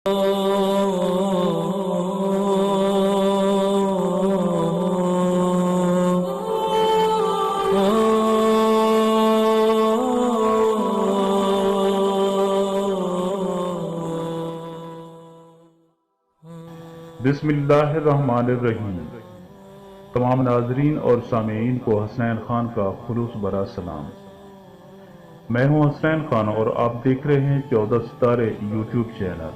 बिस्मिल्लाहिर्रहमानिर्रहीम। तमाम नाजरीन और सामीईन को हसनैन खान का खुलूस भरा सलाम। मैं हूं हसनैन खान और आप देख रहे हैं 14 सितारे यूट्यूब चैनल।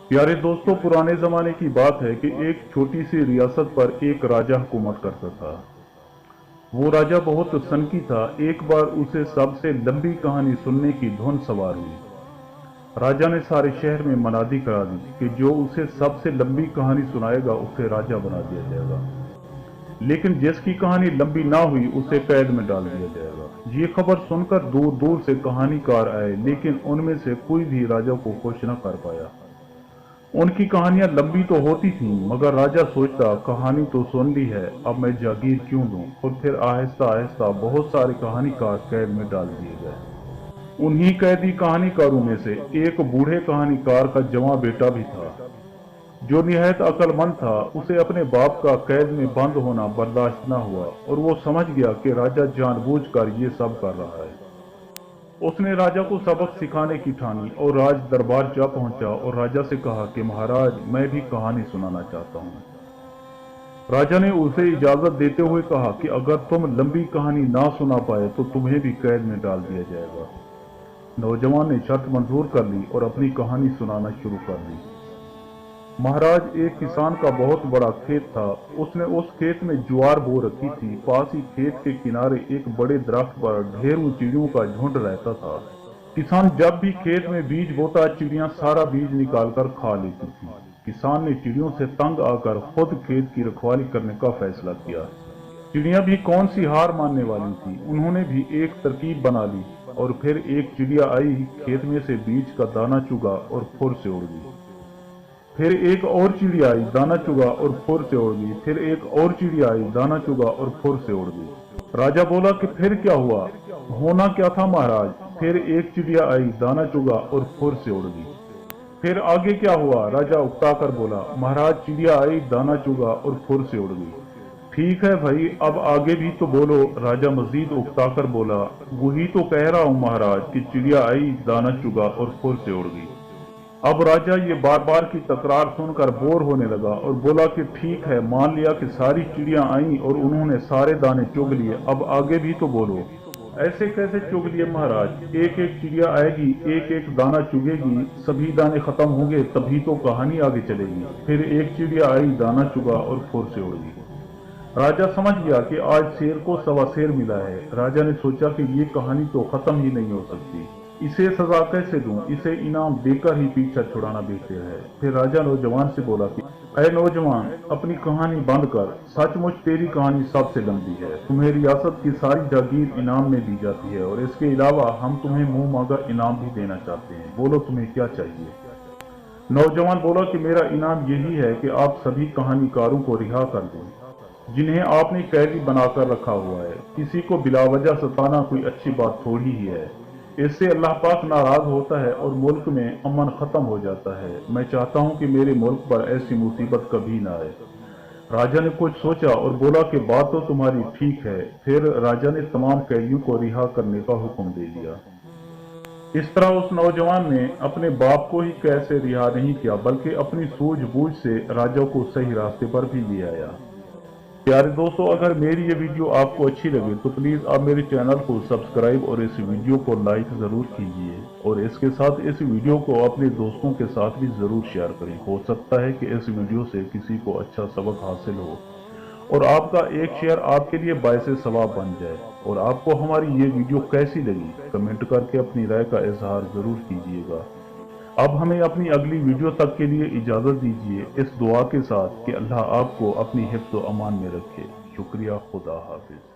प्यारे दोस्तों, पुराने ज़माने की बात है कि एक छोटी सी रियासत पर एक राजा हुकूमत करता था। वो राजा बहुत सनकी था। एक बार उसे सबसे लंबी कहानी सुनने की धुन सवार हुई। राजा ने सारे शहर में मनादी करा दी कि जो उसे सबसे लंबी कहानी सुनाएगा उसे राजा बना दिया जाएगा, लेकिन जिसकी कहानी लंबी ना हुई उसे कैद में डाल दिया जाएगा। ये खबर सुनकर दूर दूर से कहानीकार आए, लेकिन उनमें से कोई भी राजा को खुश न कर पाया। उनकी कहानियां लंबी तो होती थीं, मगर राजा सोचता कहानी तो सुन ली है, अब मैं जागीर क्यों दूं। और फिर आहिस्ता आहिस्ता बहुत सारे कहानीकार कैद में डाल दिए गए। उन्हीं कैदी कहानीकारों में से एक बूढ़े कहानीकार का जवां बेटा भी था, जो निहायत अक्लमंद था। उसे अपने बाप का कैद में बंद होना बर्दाश्त न हुआ और वो समझ गया कि राजा जानबूझकर ये सब कर रहा है। उसने राजा को सबक सिखाने की ठानी और राज दरबार जा पहुंचा और राजा से कहा कि महाराज, मैं भी कहानी सुनाना चाहता हूँ। राजा ने उसे इजाजत देते हुए कहा कि अगर तुम लंबी कहानी ना सुना पाए तो तुम्हें भी कैद में डाल दिया जाएगा। नौजवान ने शर्त मंजूर कर ली और अपनी कहानी सुनाना शुरू कर दी। महाराज, एक किसान का बहुत बड़ा खेत था। उसने उस खेत में ज्वार बो रखी थी। पास ही खेत के किनारे एक बड़े दरख्त पर ढेरों चिड़ियों का झुंड रहता था। किसान जब भी खेत में बीज बोता, चिड़ियां सारा बीज निकालकर खा लेती थी। किसान ने चिड़ियों से तंग आकर खुद खेत की रखवाली करने का फैसला किया। चिड़ियां भी कौन सी हार मानने वाली थी। उन्होंने भी एक तरकीब बना ली और फिर एक चिड़िया आई, खेत में से बीज का दाना चुगा और फुर से उड़ गई। फिर एक और चिड़िया आई, दाना चुगा और फुर से उड़ गई। फिर एक और चिड़िया आई, दाना चुगा और फुर से उड़ गई। राजा बोला कि फिर क्या हुआ? होना क्या था महाराज? फिर एक चिड़िया आई, दाना चुगा और फुर से उड़ गई। फिर आगे क्या हुआ? राजा उकता कर बोला, महाराज, चिड़िया आई, दाना चुगा और फुर से उड़ गई। ठीक है भाई, अब आगे भी तो बोलो। राजा मजीद उकता कर बोला, वही तो कह रहा हूँ महाराज कि चिड़िया आई, दाना चुगा और फुर से उड़ गई। अब राजा ये बार बार की तकरार सुनकर बोर होने लगा और बोला कि ठीक है, मान लिया कि सारी चिड़ियां आईं और उन्होंने सारे दाने चुग लिए, अब आगे भी तो बोलो। ऐसे कैसे चुग लिए महाराज? एक एक चिड़िया आएगी, एक एक दाना चुगेगी, सभी दाने खत्म होंगे, तभी तो कहानी आगे चलेगी। फिर एक चिड़िया आई, दाना चुगा और फुर से उड़ गई। राजा समझ गया कि आज शेर को सवा शेर मिला है। राजा ने सोचा कि ये कहानी तो खत्म ही नहीं हो सकती, इसे सजा कैसे दूं? इसे इनाम देकर ही पीछा छुड़ाना बेहतर है। फिर राजा नौजवान से बोला कि ऐ नौजवान, अपनी कहानी बंद कर। सचमुच तेरी कहानी सबसे लंबी है। तुम्हें रियासत की सारी जागीर इनाम में दी जाती है और इसके अलावा हम तुम्हें मुंह मांगा इनाम भी देना चाहते हैं। बोलो तुम्हें क्या चाहिए? नौजवान बोला कि मेरा इनाम यही है कि आप सभी कहानीकारों को रिहा कर दें जिन्हें आपने कैदी बनाकर रखा हुआ है। किसी को बिलावजह सताना कोई अच्छी बात थोड़ी ही है। इससे अल्लाह पाक नाराज होता है और मुल्क में अमन खत्म हो जाता है। मैं चाहता हूं कि मेरे मुल्क पर ऐसी मुसीबत कभी ना आए। राजा ने कुछ सोचा और बोला कि बात तो तुम्हारी ठीक है। फिर राजा ने तमाम कैदियों को रिहा करने का हुक्म दे दिया। इस तरह उस नौजवान ने अपने बाप को ही कैसे रिहा नहीं किया, बल्कि अपनी सूझबूझ से राजा को सही रास्ते पर भी ले आया। प्यारे दोस्तों, अगर मेरी ये वीडियो आपको अच्छी लगे तो प्लीज़ आप मेरे चैनल को सब्सक्राइब और इस वीडियो को लाइक ज़रूर कीजिए और इसके साथ इस वीडियो को अपने दोस्तों के साथ भी ज़रूर शेयर करें। हो सकता है कि इस वीडियो से किसी को अच्छा सबक हासिल हो और आपका एक शेयर आपके लिए बायसे सवाब बन जाए। और आपको हमारी ये वीडियो कैसी लगी, कमेंट करके अपनी राय का इजहार ज़रूर कीजिएगा। अब हमें अपनी अगली वीडियो तक के लिए इजाज़त दीजिए, इस दुआ के साथ कि अल्लाह आपको अपनी हिफ्ज़ व अमान में रखे। शुक्रिया। खुदा हाफिज़।